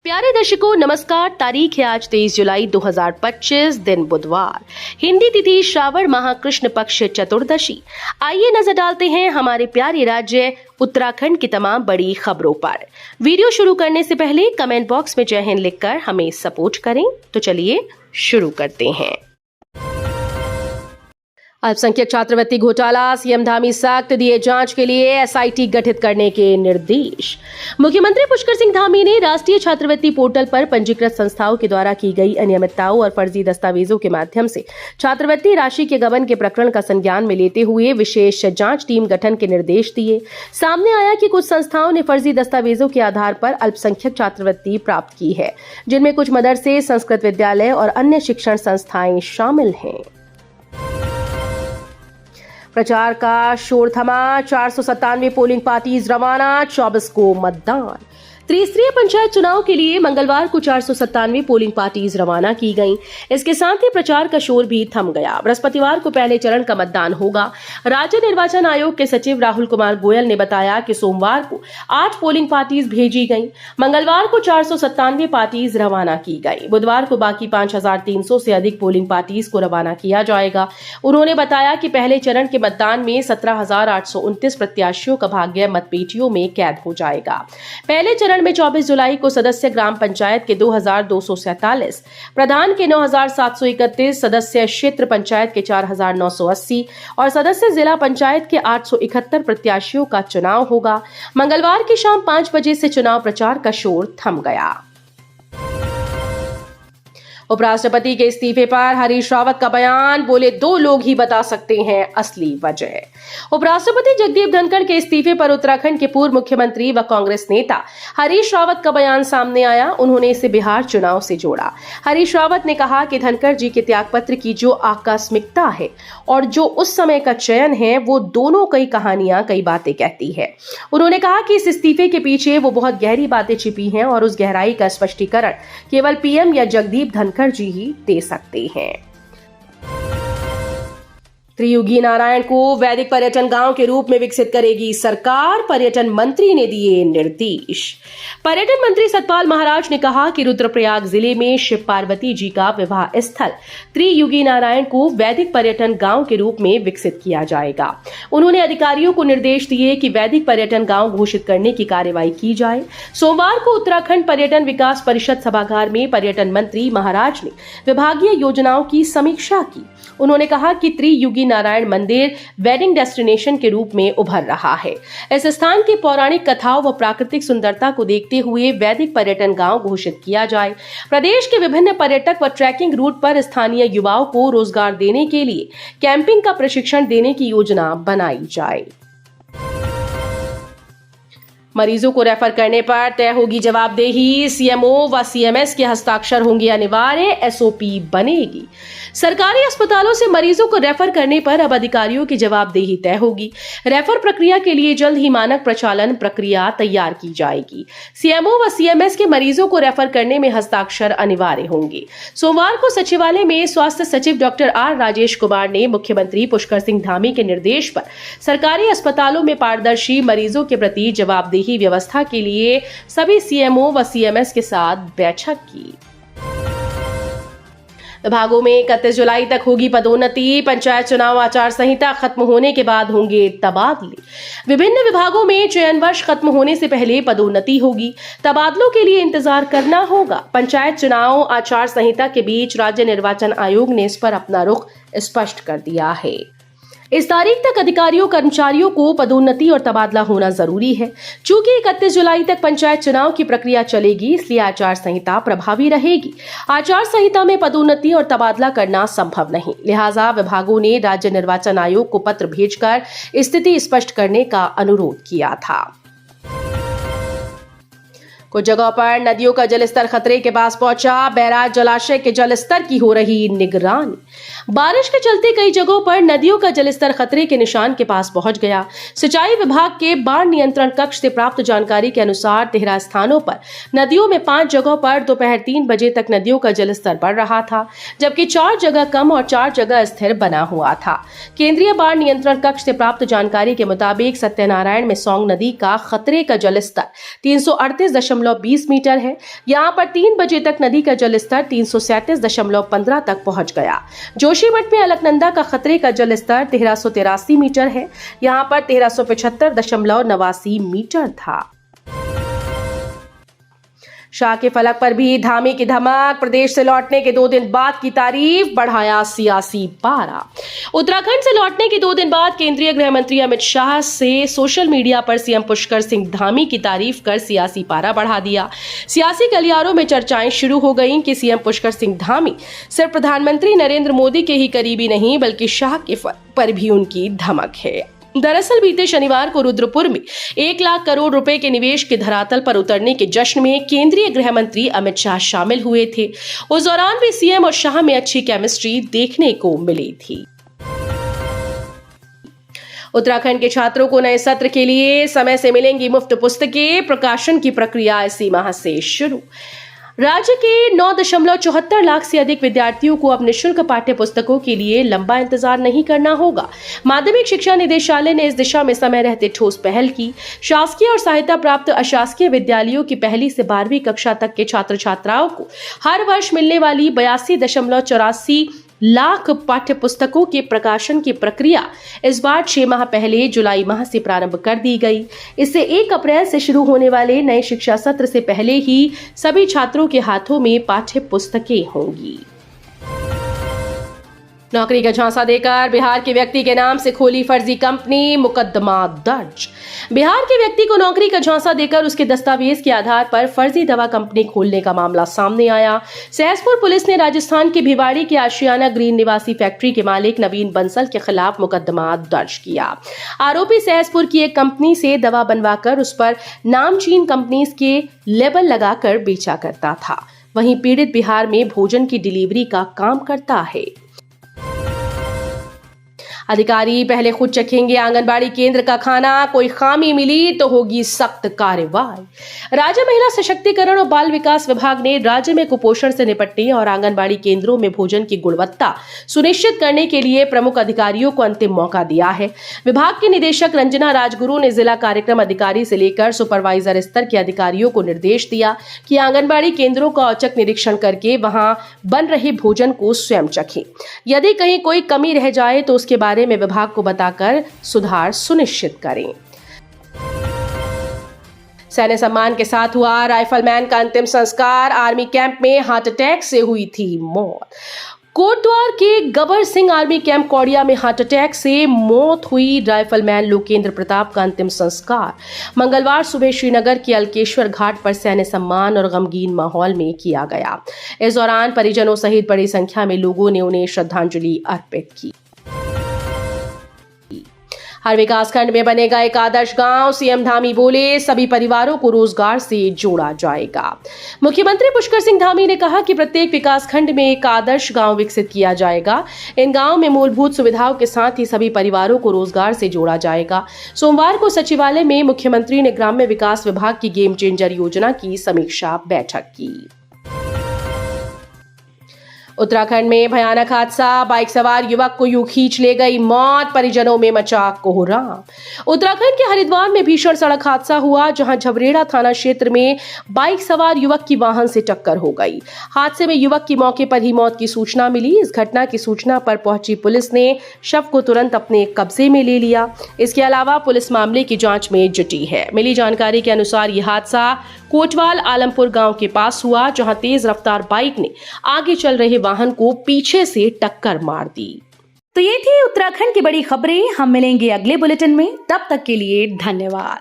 प्यारे दर्शकों नमस्कार। तारीख है आज 23 जुलाई 2025, दिन बुधवार, हिंदी तिथि श्रावण माह कृष्ण पक्ष चतुर्दशी। आइए नजर डालते हैं हमारे प्यारे राज्य उत्तराखंड की तमाम बड़ी खबरों पर। वीडियो शुरू करने से पहले कमेंट बॉक्स में जय हिंद लिखकर हमें सपोर्ट करें। तो चलिए शुरू करते हैं। अल्पसंख्यक छात्रवृत्ति घोटाला, सीएम धामी सख्त, दिए जांच के लिए एसआईटी गठित करने के निर्देश। मुख्यमंत्री पुष्कर सिंह धामी ने राष्ट्रीय छात्रवृत्ति पोर्टल पर पंजीकृत संस्थाओं के द्वारा की गई अनियमितताओं और फर्जी दस्तावेजों के माध्यम से छात्रवृत्ति राशि के गबन के प्रकरण का संज्ञान में लेते हुए विशेष जांच टीम गठन के निर्देश दिए। सामने आया कि कुछ संस्थाओं ने फर्जी दस्तावेजों के आधार पर अल्पसंख्यक छात्रवृत्ति प्राप्त की है, जिनमें कुछ मदरसे, संस्कृत विद्यालय और अन्य शिक्षण संस्थाएं शामिल हैं। प्रचार का शोर थमा, 497 पोलिंग पार्टीज रवाना, 24 को मतदान। त्रिस्तरीय पंचायत चुनाव के लिए मंगलवार को 497 पोलिंग पार्टीज रवाना की गईं। इसके साथ ही प्रचार का शोर भी थम गया। बृहस्पतिवार को पहले चरण का मतदान होगा। राज्य निर्वाचन आयोग के सचिव राहुल कुमार गोयल ने बताया कि सोमवार को 8 पोलिंग पार्टीज भेजी गईं। मंगलवार को 497 पार्टीज रवाना की गई। बुधवार को बाकी 5300 से अधिक पोलिंग पार्टीज को रवाना किया जाएगा। उन्होंने बताया कि पहले चरण के मतदान में 17,829 प्रत्याशियों का भाग्य मतपेटियों में कैद हो जाएगा। पहले चरण में 24 जुलाई को सदस्य ग्राम पंचायत के 2,247, प्रधान के 9,731, सदस्य क्षेत्र पंचायत के 4,980 और सदस्य जिला पंचायत के 871 प्रत्याशियों का चुनाव होगा। मंगलवार की शाम 5 बजे से चुनाव प्रचार का शोर थम गया। उपराष्ट्रपति के इस्तीफे पर हरीश रावत का बयान, बोले 2 लोग ही बता सकते हैं असली वजह। उपराष्ट्रपति जगदीप धनखड़ के इस्तीफे पर उत्तराखंड के पूर्व मुख्यमंत्री व कांग्रेस नेता हरीश रावत का बयान सामने आया। उन्होंने इसे बिहार चुनाव से जोड़ा। हरीश रावत ने कहा कि धनखड़ जी के त्यागपत्र की जो आकस्मिकता है और जो उस समय का चयन है, वो दोनों कई कहानियां, कई बातें कहती है। उन्होंने कहा कि इस इस्तीफे के पीछे वो बहुत गहरी बातें छिपी हैं और उस गहराई का स्पष्टीकरण केवल पीएम या जगदीप धनखड़ जी ही दे सकते हैं। त्रियुगी नारायण को वैदिक पर्यटन गांव के रूप में विकसित करेगी सरकार, पर्यटन मंत्री ने दिए निर्देश। पर्यटन मंत्री सतपाल महाराज ने कहा कि रुद्रप्रयाग जिले में शिव पार्वती जी का विवाह स्थल त्रियुगी नारायण को वैदिक पर्यटन गांव के रूप में विकसित किया जाएगा। उन्होंने अधिकारियों को निर्देश दिए कि वैदिक पर्यटन गांव घोषित करने की कार्रवाई की जाए। सोमवार को उत्तराखंड पर्यटन विकास परिषद सभागार में पर्यटन मंत्री महाराज ने विभागीय योजनाओं की समीक्षा की। उन्होंने कहा कि त्रियुगी नारायण मंदिर वेडिंग डेस्टिनेशन के रूप में उभर रहा है। इस स्थान की पौराणिक कथाओं व प्राकृतिक सुंदरता को देखते हुए वैदिक पर्यटन गांव घोषित किया जाए। प्रदेश के विभिन्न पर्यटक व ट्रैकिंग रूट पर स्थानीय युवाओं को रोजगार देने के लिए कैंपिंग का प्रशिक्षण देने की योजना बनाई जाए। मरीजों को रेफर करने पर तय होगी जवाबदेही, सीएमओ व सीएमएस के हस्ताक्षर होंगे अनिवार्य, एसओपी बनेगी। सरकारी अस्पतालों से मरीजों को रेफर करने पर अब अधिकारियों की जवाबदेही तय होगी। रेफर प्रक्रिया के लिए जल्द ही मानक प्रचालन प्रक्रिया तैयार की जाएगी। सीएमओ व सीएमएस के मरीजों को रेफर करने में हस्ताक्षर अनिवार्य होंगे। सोमवार को सचिवालय में स्वास्थ्य सचिव डॉक्टर आर राजेश कुमार ने मुख्यमंत्री पुष्कर सिंह धामी के निर्देश पर सरकारी अस्पतालों में पारदर्शी मरीजों के प्रति जवाबदेही व्यवस्था के लिए सभी सीएमओ व सीएमएस के साथ बैठक की। विभागों में 31 जुलाई तक होगी पदोन्नति, पंचायत चुनाव आचार संहिता खत्म होने के बाद होंगे तबादले। विभिन्न विभागों में चयन वर्ष खत्म होने से पहले पदोन्नति होगी। तबादलों के लिए इंतजार करना होगा। पंचायत चुनाव आचार संहिता के बीच राज्य निर्वाचन आयोग ने इस पर अपना रुख स्पष्ट कर दिया है। इस तारीख तक अधिकारियों कर्मचारियों को पदोन्नति और तबादला होना जरूरी है। चूंकि 31 जुलाई तक पंचायत चुनाव की प्रक्रिया चलेगी, इसलिए आचार संहिता प्रभावी रहेगी। आचार संहिता में पदोन्नति और तबादला करना संभव नहीं, लिहाजा विभागों ने राज्य निर्वाचन आयोग को पत्र भेजकर स्थिति स्पष्ट करने का अनुरोध किया था। कुछ जगहों पर नदियों का जलस्तर खतरे के पास पहुंचा, बैराज जलाशय के जलस्तर की हो रही निगरानी। बारिश के चलते कई जगहों पर नदियों का जलस्तर खतरे के निशान के पास पहुंच गया। सिंचाई विभाग के बाढ़ नियंत्रण कक्ष से प्राप्त जानकारी के अनुसार 13 स्थानों पर नदियों में 5 जगहों पर दोपहर 3 बजे तक नदियों का जलस्तर बढ़ रहा था, जबकि 4 जगह कम और 4 जगह स्थिर बना हुआ था। केंद्रीय बाढ़ नियंत्रण कक्ष से प्राप्त जानकारी के मुताबिक सत्यनारायण में सौंग नदी का खतरे का जलस्तर 338 337.20 मीटर है। यहाँ पर 3 बजे तक नदी का जलस्तर 337.15 तक पहुंच गया। जोशीमठ में अलकनंदा का खतरे का जलस्तर 1383 मीटर है। यहाँ पर 1375.89 मीटर था। शाह के फलक पर भी धामी की धमक, प्रदेश से लौटने के 2 दिन बाद की तारीफ, बढ़ाया सियासी पारा। उत्तराखंड से लौटने के 2 दिन बाद केंद्रीय गृह मंत्री अमित शाह से सोशल मीडिया पर सीएम पुष्कर सिंह धामी की तारीफ कर सियासी पारा बढ़ा दिया। सियासी गलियारों में चर्चाएं शुरू हो गईं कि सीएम पुष्कर सिंह धामी सिर्फ प्रधानमंत्री नरेंद्र मोदी के ही करीबी नहीं बल्कि शाह के फलक पर भी उनकी धमक है। दरअसल बीते शनिवार को रुद्रपुर में 1 लाख करोड़ रुपए के निवेश के धरातल पर उतरने के जश्न में केंद्रीय गृह मंत्री अमित शाह शामिल हुए थे। उस दौरान भी सीएम और शाह में अच्छी केमिस्ट्री देखने को मिली थी। उत्तराखंड के छात्रों को नए सत्र के लिए समय से मिलेंगी मुफ्त पुस्तकें, प्रकाशन की प्रक्रिया इसी माह से शुरू। राज्य के 9.74 लाख से अधिक विद्यार्थियों को अब निःशुल्क पाठ्य पुस्तकों के लिए लंबा इंतजार नहीं करना होगा। माध्यमिक शिक्षा निदेशालय ने इस दिशा में समय रहते ठोस पहल की। शासकीय और सहायता प्राप्त अशासकीय विद्यालयों की 1ली से 12वीं कक्षा तक के छात्र छात्राओं को हर वर्ष मिलने वाली 82.84 लाख पाठ्य पुस्तकों के प्रकाशन की प्रक्रिया इस बार 6 माह पहले जुलाई माह से प्रारंभ कर दी गई। इससे 1 अप्रैल से शुरू होने वाले नए शिक्षा सत्र से पहले ही सभी छात्रों के हाथों में पाठ्य पुस्तकें होंगी। नौकरी का झांसा देकर बिहार के व्यक्ति के नाम से खोली फर्जी कंपनी, मुकदमा दर्ज। बिहार के व्यक्ति को नौकरी का झांसा देकर उसके दस्तावेज के आधार पर फर्जी दवा कंपनी खोलने का मामला सामने आया। सहसपुर पुलिस ने राजस्थान के भिवाड़ी के आशियाना ग्रीन निवासी फैक्ट्री के मालिक नवीन बंसल के खिलाफ मुकदमा दर्ज किया। आरोपी सहसपुर की एक कंपनी से दवा बनवाकर उस पर नामचीन कंपनीज के लेबल लगाकर बेचा करता था। वहीं पीड़ित बिहार में भोजन की डिलीवरी का काम करता है। अधिकारी पहले खुद चखेंगे आंगनबाड़ी केंद्र का खाना, कोई खामी मिली तो होगी सख्त कार्रवाई। राज्य महिला सशक्तिकरण और बाल विकास विभाग ने राज्य में कुपोषण से निपटने और आंगनबाड़ी केंद्रों में भोजन की गुणवत्ता सुनिश्चित करने के लिए प्रमुख अधिकारियों को अंतिम मौका दिया है। विभाग की निदेशक रंजना राजगुरु ने जिला कार्यक्रम अधिकारी से लेकर सुपरवाइजर स्तर के अधिकारियों को निर्देश दिया कि आंगनबाड़ी केंद्रों का औचक निरीक्षण करके वहां बन रहे भोजन को स्वयं चखें। यदि कहीं कोई कमी रह जाए तो उसके बारे में विभाग को बताकर सुधार सुनिश्चित करें। सैन्य सम्मान के साथ हुआ राइफलमैन का अंतिम संस्कार। आर्मी कैंप में हार्ट अटैक से हुई थी मौत। कोटद्वार के गबर सिंह आर्मी कैंप कौड़िया में हार्ट अटैक से मौत हुई राइफलमैन लोकेंद्र प्रताप का अंतिम संस्कार मंगलवार सुबह श्रीनगर के अलकेश्वर घाट पर सैन्य सम्मान और गमगीन माहौल में किया गया। इस दौरान परिजनों सहित बड़ी संख्या में लोगों ने उन्हें श्रद्धांजलि अर्पित की। हर विकासखंड में बनेगा एक आदर्श गांव, सीएम धामी बोले, सभी परिवारों को रोजगार से जोड़ा जाएगा। मुख्यमंत्री पुष्कर सिंह धामी ने कहा कि प्रत्येक विकासखंड में एक आदर्श गांव विकसित किया जाएगा। इन गांव में मूलभूत सुविधाओं के साथ ही सभी परिवारों को रोजगार से जोड़ा जाएगा। सोमवार को सचिवालय में मुख्यमंत्री ने ग्राम्य विकास विभाग की गेम चेंजर योजना की समीक्षा बैठक की। उत्तराखंड में भयानक हादसा, बाइक सवार युवक को यूं खींच ले गई मौत, परिजनों में मचा कोहराम। उत्तराखंड के हरिद्वार में भीषण सड़क हादसा हुआ जहां झबरेड़ा थाना क्षेत्र में बाइक सवार युवक की वाहन से टक्कर हो गई। हादसे में युवक की मौके पर ही मौत की सूचना मिली। इस घटना की सूचना पर पहुंची पुलिस ने शव को तुरंत अपने कब्जे में ले लिया। इसके अलावा पुलिस मामले की जांच में जुटी है। मिली जानकारी के अनुसार यह हादसा कोटवाल आलमपुर गांव के पास हुआ जहां तेज रफ्तार बाइक ने आगे चल रहे वाहन को पीछे से टक्कर मार दी। तो ये थी उत्तराखंड की बड़ी खबरें। हम मिलेंगे अगले बुलेटिन में, तब तक के लिए धन्यवाद।